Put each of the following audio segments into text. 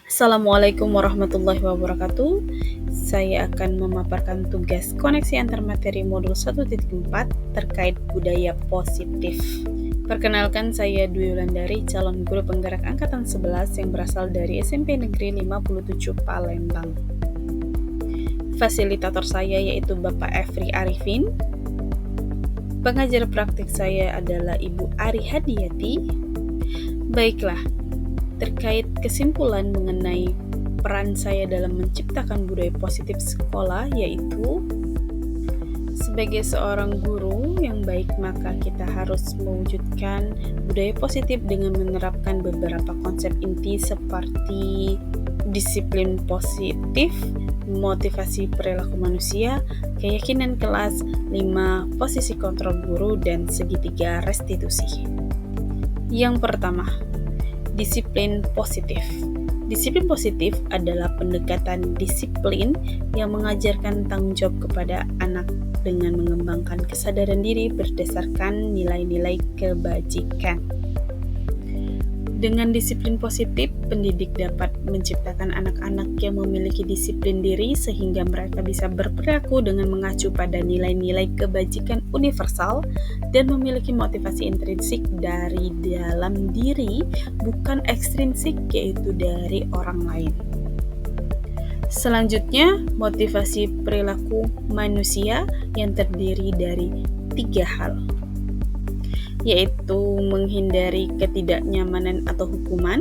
Assalamualaikum warahmatullahi wabarakatuh. Saya akan memaparkan tugas koneksi antar materi modul 1.4 terkait budaya positif. Perkenalkan, saya Dwi Wulandari, calon guru penggerak angkatan 11 yang berasal dari SMP Negeri 57 Palembang. Fasilitator saya yaitu Bapak Efri Arifin. Pengajar praktik saya adalah Ibu Ari Hadiyati. Baiklah, terkait kesimpulan mengenai peran saya dalam menciptakan budaya positif sekolah, yaitu sebagai seorang guru yang baik, maka kita harus mewujudkan budaya positif dengan menerapkan beberapa konsep inti seperti disiplin positif, motivasi perilaku manusia, keyakinan kelas, 5 posisi kontrol guru, dan segitiga restitusi. Yang pertama, disiplin positif. Disiplin positif adalah pendekatan disiplin yang mengajarkan tanggung jawab kepada anak dengan mengembangkan kesadaran diri berdasarkan nilai-nilai kebajikan. Dengan disiplin positif, pendidik dapat menciptakan anak-anak yang memiliki disiplin diri sehingga mereka bisa berperilaku dengan mengacu pada nilai-nilai kebajikan universal dan memiliki motivasi intrinsik dari dalam diri, bukan ekstrinsik, yaitu dari orang lain. Selanjutnya, motivasi perilaku manusia yang terdiri dari 3 hal, yaitu menghindari ketidaknyamanan atau hukuman,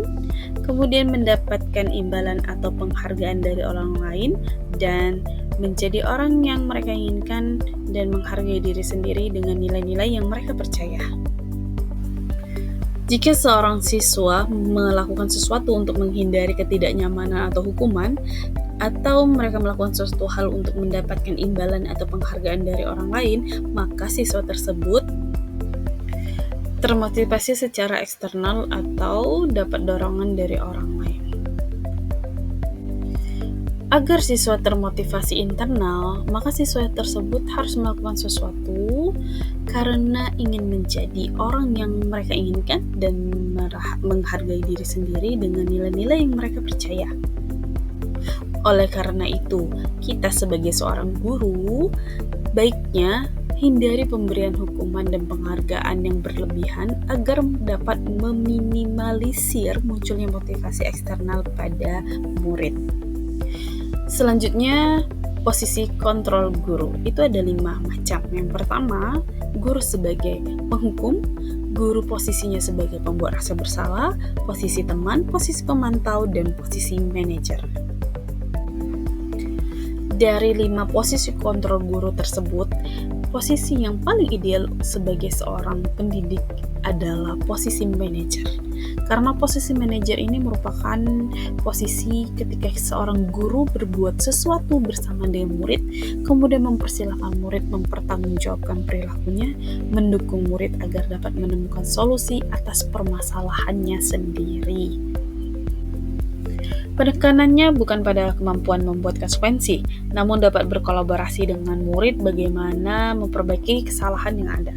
kemudian mendapatkan imbalan atau penghargaan dari orang lain, dan menjadi orang yang mereka inginkan dan menghargai diri sendiri dengan nilai-nilai yang mereka percaya. Jika seorang siswa melakukan sesuatu untuk menghindari ketidaknyamanan atau hukuman, atau mereka melakukan sesuatu hal untuk mendapatkan imbalan atau penghargaan dari orang lain, maka siswa tersebut termotivasi secara eksternal atau dapat dorongan dari orang lain. Agar siswa termotivasi internal, maka siswa tersebut harus melakukan sesuatu karena ingin menjadi orang yang mereka inginkan dan menghargai diri sendiri dengan nilai-nilai yang mereka percaya. Oleh karena itu, kita sebagai seorang guru, baiknya hindari pemberian hukuman dan penghargaan yang berlebihan agar dapat meminimalisir munculnya motivasi eksternal pada murid. Selanjutnya, posisi kontrol guru. Itu ada 5 macam. Yang pertama, guru sebagai penghukum, guru posisinya sebagai pembuat rasa bersalah, posisi teman, posisi pemantau, dan posisi manajer. Dari 5 posisi kontrol guru tersebut, posisi yang paling ideal sebagai seorang pendidik adalah posisi manajer. Karena posisi manajer ini merupakan posisi ketika seorang guru berbuat sesuatu bersama dengan murid, kemudian mempersilahkan murid mempertanggungjawabkan perilakunya, mendukung murid agar dapat menemukan solusi atas permasalahannya sendiri. Penekanannya bukan pada kemampuan membuat konsekuensi, namun dapat berkolaborasi dengan murid bagaimana memperbaiki kesalahan yang ada.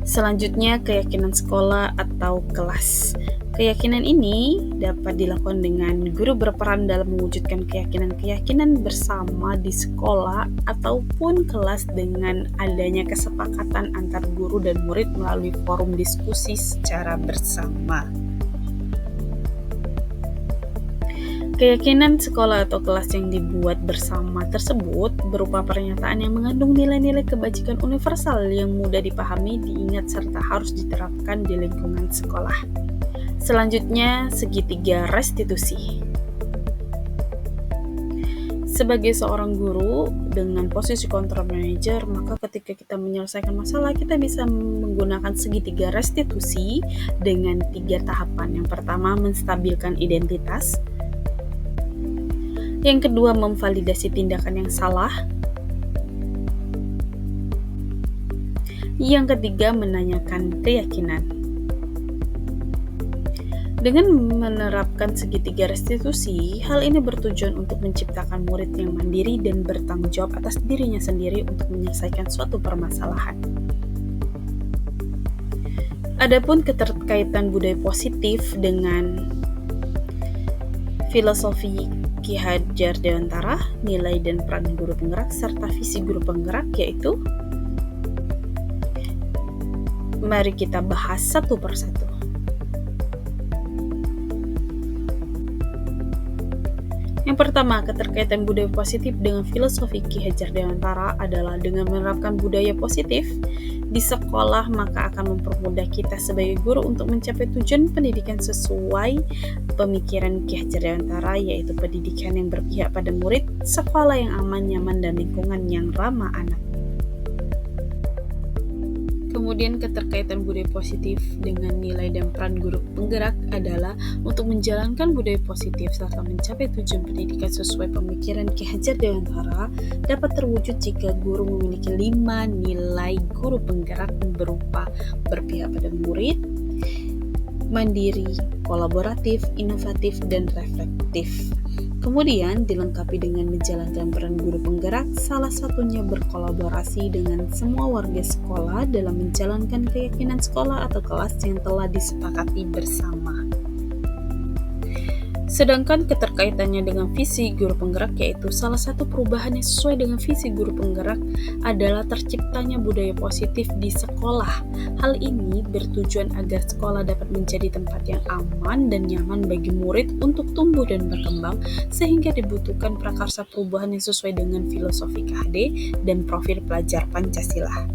Selanjutnya, keyakinan sekolah atau kelas. Keyakinan ini dapat dilakukan dengan guru berperan dalam mewujudkan keyakinan-keyakinan bersama di sekolah ataupun kelas dengan adanya kesepakatan antar guru dan murid melalui forum diskusi secara bersama. Keyakinan sekolah atau kelas yang dibuat bersama tersebut berupa pernyataan yang mengandung nilai-nilai kebajikan universal yang mudah dipahami, diingat, serta harus diterapkan di lingkungan sekolah. Selanjutnya, segitiga restitusi. Sebagai seorang guru dengan posisi kontrol manager, maka ketika kita menyelesaikan masalah, kita bisa menggunakan segitiga restitusi dengan 3 tahapan. Yang pertama, menstabilkan identitas. Yang kedua, memvalidasi tindakan yang salah. Yang ketiga, menanyakan keyakinan. Dengan menerapkan segitiga restitusi, hal ini bertujuan untuk menciptakan murid yang mandiri dan bertanggung jawab atas dirinya sendiri untuk menyelesaikan suatu permasalahan. Adapun keterkaitan budaya positif dengan filosofi Ki Hajar Dewantara, nilai dan peran guru penggerak, serta visi guru penggerak, yaitu mari kita bahas satu persatu. Yang pertama, keterkaitan budaya positif dengan filosofi Ki Hajar Dewantara adalah dengan menerapkan budaya positif di sekolah, maka akan mempermudah kita sebagai guru untuk mencapai tujuan pendidikan sesuai pemikiran Ki Hajar Dewantara, yaitu pendidikan yang berpihak pada murid, sekolah yang aman, nyaman, dan lingkungan yang ramah anak. Kemudian keterkaitan budaya positif dengan nilai dan peran guru penggerak adalah untuk menjalankan budaya positif serta mencapai tujuan pendidikan sesuai pemikiran Ki Hajar Dewantara dapat terwujud jika guru memiliki 5 nilai guru penggerak berupa berpihak pada murid, mandiri, kolaboratif, inovatif, dan reflektif. Kemudian dilengkapi dengan menjalankan peran guru penggerak, salah satunya berkolaborasi dengan semua warga sekolah dalam menjalankan keyakinan sekolah atau kelas yang telah disepakati bersama. Sedangkan keterkaitannya dengan visi guru penggerak, yaitu salah satu perubahan yang sesuai dengan visi guru penggerak adalah terciptanya budaya positif di sekolah. Hal ini bertujuan agar sekolah dapat menjadi tempat yang aman dan nyaman bagi murid untuk tumbuh dan berkembang, sehingga dibutuhkan prakarsa perubahan yang sesuai dengan filosofi KHD dan profil pelajar Pancasila.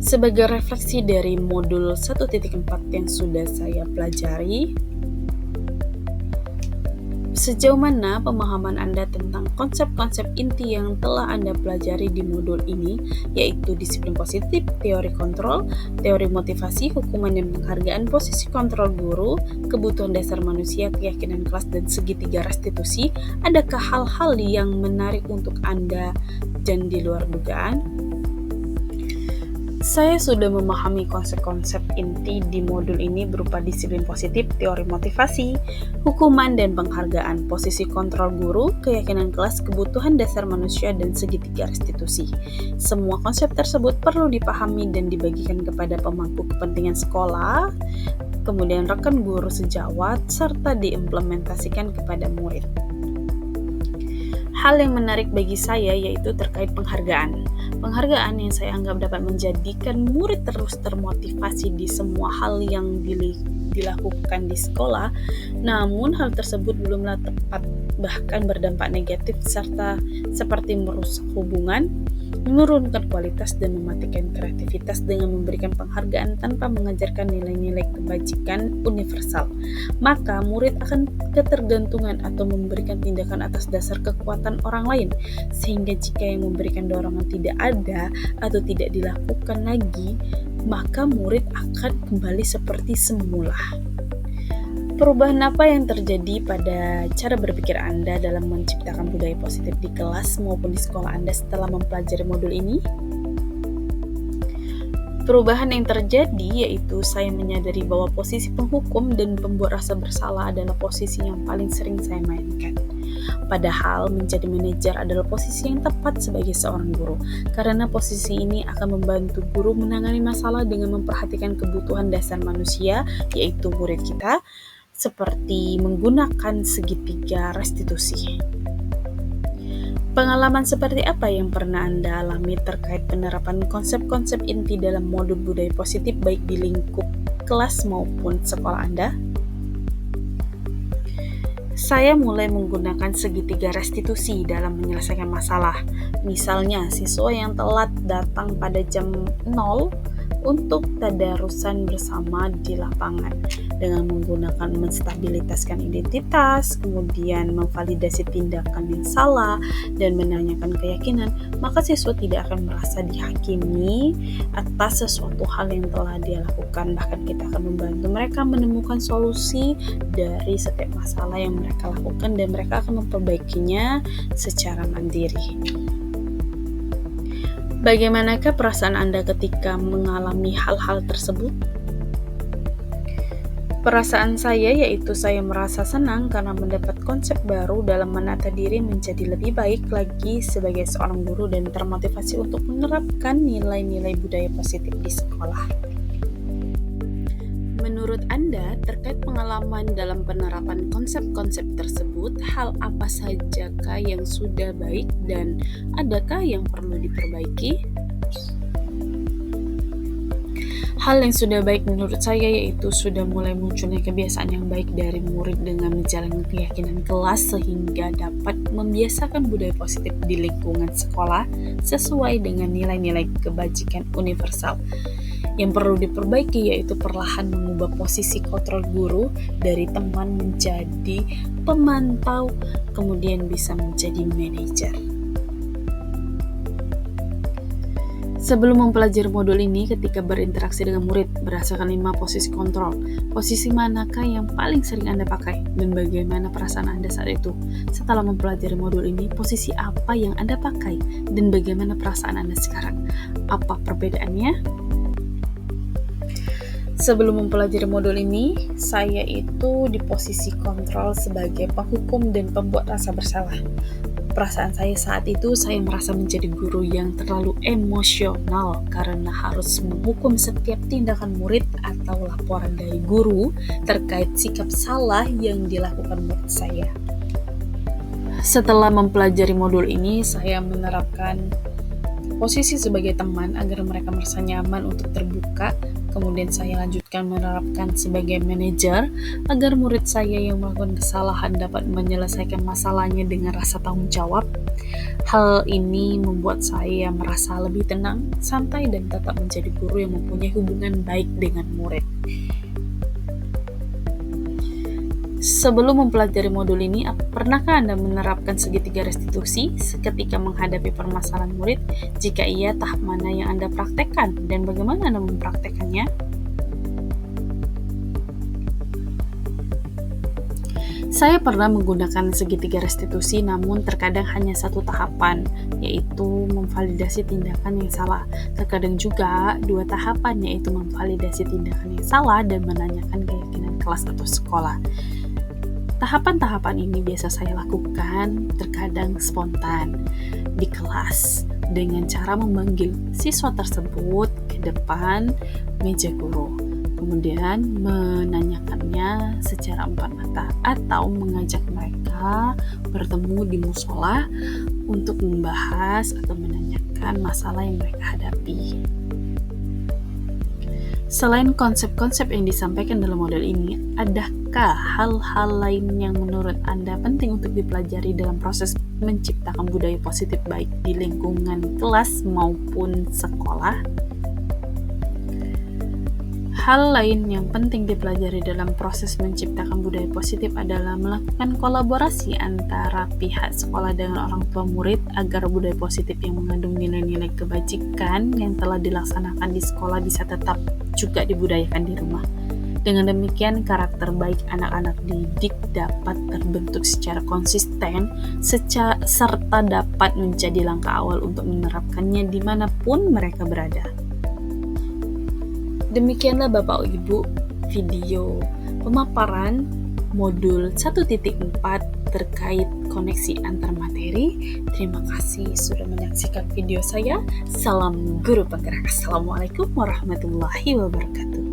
Sebagai refleksi dari modul 1.4 yang sudah saya pelajari, sejauh mana pemahaman Anda tentang konsep-konsep inti yang telah Anda pelajari di modul ini, yaitu disiplin positif, teori kontrol, teori motivasi, hukuman dan penghargaan, posisi kontrol guru, kebutuhan dasar manusia, keyakinan kelas, dan segitiga restitusi? Adakah hal-hal yang menarik untuk Anda dan di luar dugaan? Saya sudah memahami konsep-konsep inti di modul ini berupa disiplin positif, teori motivasi, hukuman dan penghargaan, posisi kontrol guru, keyakinan kelas, kebutuhan dasar manusia, dan segitiga restitusi. Semua konsep tersebut perlu dipahami dan dibagikan kepada pemangku kepentingan sekolah, kemudian rekan guru sejawat, serta diimplementasikan kepada murid. Hal yang menarik bagi saya yaitu terkait penghargaan. Penghargaan yang saya anggap dapat menjadikan murid terus termotivasi di semua hal yang dilakukan di sekolah, namun hal tersebut belumlah tepat, bahkan berdampak negatif serta seperti merusak hubungan, menurunkan kualitas dan mematikan kreativitas dengan memberikan penghargaan tanpa mengajarkan nilai-nilai kebajikan universal. Maka murid akan ketergantungan atau memberikan tindakan atas dasar kekuatan orang lain, sehingga jika yang memberikan dorongan tidak ada atau tidak dilakukan lagi, maka murid akan kembali seperti semula. Perubahan apa yang terjadi pada cara berpikir Anda dalam menciptakan budaya positif di kelas maupun di sekolah Anda setelah mempelajari modul ini? Perubahan yang terjadi yaitu saya menyadari bahwa posisi penghukum dan pembuat rasa bersalah adalah posisi yang paling sering saya mainkan. Padahal menjadi manajer adalah posisi yang tepat sebagai seorang guru, karena posisi ini akan membantu guru menangani masalah dengan memperhatikan kebutuhan dasar manusia, yaitu murid kita, seperti menggunakan segitiga restitusi. Pengalaman seperti apa yang pernah Anda alami terkait penerapan konsep-konsep inti dalam modul budaya positif baik di lingkup kelas maupun sekolah Anda? Saya mulai menggunakan segitiga restitusi dalam menyelesaikan masalah. Misalnya, siswa yang telat datang pada jam 0 untuk tadarusan bersama di lapangan dengan menggunakan menstabilitaskan identitas, kemudian memvalidasi tindakan yang salah, dan menanyakan keyakinan, maka siswa tidak akan merasa dihakimi atas sesuatu hal yang telah dia lakukan. Bahkan kita akan membantu mereka menemukan solusi dari setiap masalah yang mereka lakukan dan mereka akan memperbaikinya secara mandiri. Bagaimanakah perasaan Anda ketika mengalami hal-hal tersebut? Perasaan saya yaitu saya merasa senang karena mendapat konsep baru dalam menata diri menjadi lebih baik lagi sebagai seorang guru dan termotivasi untuk menerapkan nilai-nilai budaya positif di sekolah. Menurut Anda, terkait pengalaman dalam penerapan konsep-konsep tersebut, hal apa sajakah yang sudah baik dan adakah yang perlu diperbaiki? Hal yang sudah baik menurut saya yaitu sudah mulai munculnya kebiasaan yang baik dari murid dengan menjalani keyakinan kelas sehingga dapat membiasakan budaya positif di lingkungan sekolah sesuai dengan nilai-nilai kebajikan universal. Yang perlu diperbaiki yaitu perlahan mengubah posisi kontrol guru dari teman menjadi pemantau, kemudian bisa menjadi manajer. Sebelum mempelajari modul ini, ketika berinteraksi dengan murid berdasarkan 5 posisi kontrol, posisi manakah yang paling sering Anda pakai dan bagaimana perasaan Anda saat itu? Setelah mempelajari modul ini, posisi apa yang Anda pakai dan bagaimana perasaan Anda sekarang? Apa perbedaannya? Sebelum mempelajari modul ini, saya itu di posisi kontrol sebagai penghukum dan pembuat rasa bersalah. Perasaan saya saat itu, saya merasa menjadi guru yang terlalu emosional karena harus menghukum setiap tindakan murid atau laporan dari guru terkait sikap salah yang dilakukan murid saya. Setelah mempelajari modul ini, saya menerapkan posisi sebagai teman agar mereka merasa nyaman untuk terbuka. Kemudian saya lanjutkan menerapkan sebagai manajer agar murid saya yang melakukan kesalahan dapat menyelesaikan masalahnya dengan rasa tanggung jawab. Hal ini membuat saya merasa lebih tenang, santai, dan tetap menjadi guru yang mempunyai hubungan baik dengan murid. Sebelum mempelajari modul ini, pernahkah Anda menerapkan segitiga restitusi ketika menghadapi permasalahan murid? Jika iya, tahap mana yang Anda praktekkan dan bagaimana Anda mempraktekannya? Saya pernah menggunakan segitiga restitusi, namun terkadang hanya satu tahapan, yaitu memvalidasi tindakan yang salah. Terkadang juga 2 tahapan, yaitu memvalidasi tindakan yang salah dan menanyakan keyakinan kelas atau sekolah. Tahapan-tahapan ini biasa saya lakukan terkadang spontan di kelas dengan cara memanggil siswa tersebut ke depan meja guru, kemudian menanyakannya secara empat mata atau mengajak mereka bertemu di musola untuk membahas atau menanyakan masalah yang mereka hadapi. Selain konsep-konsep yang disampaikan dalam model ini, adakah hal-hal lain yang menurut Anda penting untuk dipelajari dalam proses menciptakan budaya positif baik di lingkungan kelas maupun sekolah? Hal lain yang penting dipelajari dalam proses menciptakan budaya positif adalah melakukan kolaborasi antara pihak sekolah dengan orang tua murid agar budaya positif yang mengandung nilai-nilai kebajikan yang telah dilaksanakan di sekolah bisa tetap juga dibudayakan di rumah. Dengan demikian, karakter baik anak-anak didik dapat terbentuk secara konsisten serta dapat menjadi langkah awal untuk menerapkannya dimanapun mereka berada. Demikianlah Bapak Ibu video pemaparan modul 1.4 terkait koneksi antar materi. Terima kasih sudah menyaksikan video saya. Salam guru penggerak. Assalamualaikum warahmatullahi wabarakatuh.